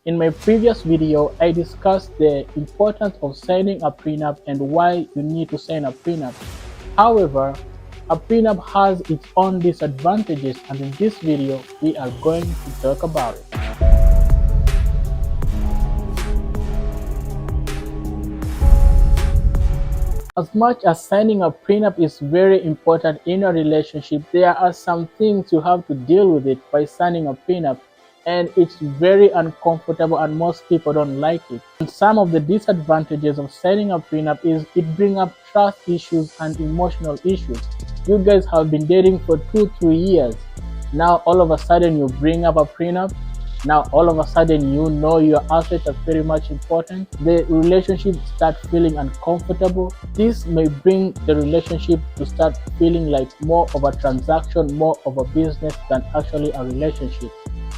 In my previous video, I discussed the importance of signing a prenup and why you need to sign a prenup. However, a prenup has its own disadvantages, and in this video, we are going to talk about it. As much as signing a prenup is very important in a relationship, there are some things you have to deal with it by signing a prenup, and it's very uncomfortable and most people don't like it. And some of the disadvantages of signing a prenup is it brings up trust issues and emotional issues. You guys have been dating for 2-3 years. Now all of a sudden you bring up a prenup. Now all of a sudden you know your assets are very much important. The relationship start feeling uncomfortable. This may bring the relationship to start feeling like more of a transaction, more of a business than actually a relationship.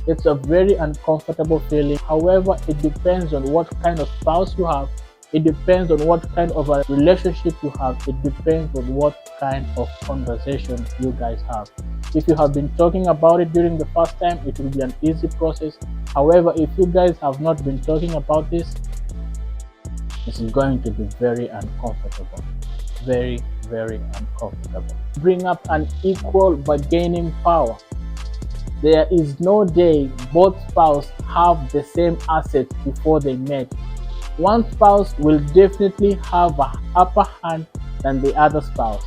It's a very uncomfortable feeling. However, it depends on what kind of spouse you have. It depends on what kind of a relationship you have. It depends on what kind of conversation you guys have. If you have been talking about it during the first time, it will be an easy process. However, if you guys have not been talking about this, it's going to be very uncomfortable. Very, very uncomfortable. Bring up an equal bargaining power. There is no day both spouses have the same assets before they met. One spouse will definitely have an upper hand than the other spouse.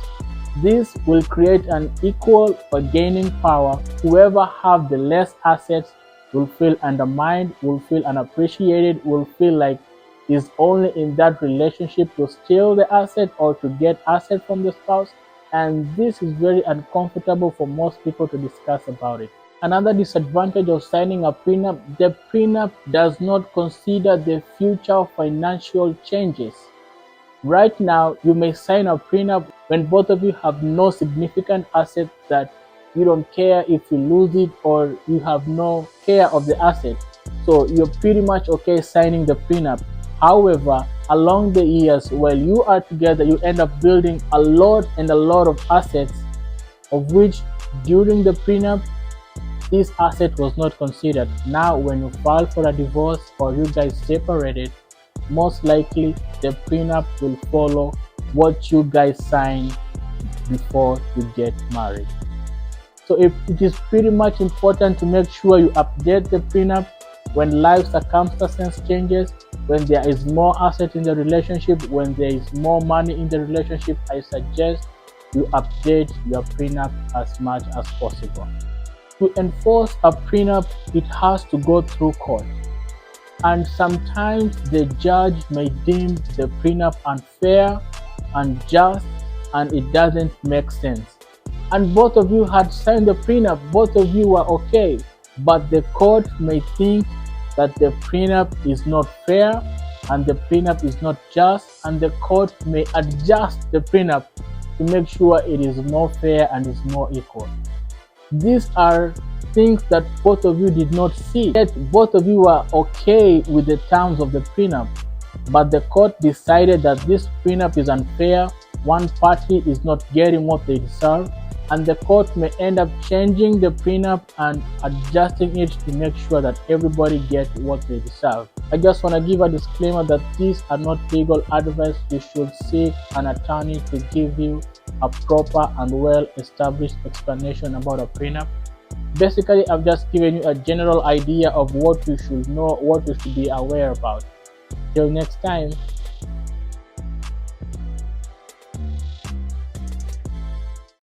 This will create an equal bargaining power. Whoever have the less assets will feel undermined, will feel unappreciated, will feel like is only in that relationship to steal the asset or to get asset from the spouse. And this is very uncomfortable for most people to discuss about it. Another disadvantage of signing a prenup, the prenup does not consider the future financial changes. Right now, you may sign a prenup when both of you have no significant asset that you don't care if you lose it or you have no care of the asset. So you're pretty much okay signing the prenup. However, along the years, while you are together, you end up building a lot of assets, of which during the prenup, this asset was not considered. Now, when you file for a divorce or you guys separated, most likely the prenup will follow what you guys signed before you get married. So it is pretty much important to make sure you update the prenup when life circumstances changes, when there is more asset in the relationship, when there is more money in the relationship. I suggest you update your prenup as much as possible. To enforce a prenup, it has to go through court. And sometimes the judge may deem the prenup unfair, unjust, and it doesn't make sense. And both of you had signed the prenup, both of you were okay, but the court may think that the prenup is not fair and the prenup is not just, and the court may adjust the prenup to make sure it is more fair and is more equal. These are things that both of you did not see, yet both of you are okay with the terms of the prenup, but the court decided that this prenup is unfair, one party is not getting what they deserve, and the court may end up changing the prenup and adjusting it to make sure that everybody gets what they deserve. I just want to give a disclaimer that these are not legal advice. You should seek an attorney to give you a proper and well-established explanation about a prenup. Basically, I've just given you a general idea of what you should know, what you should be aware about. Till next time.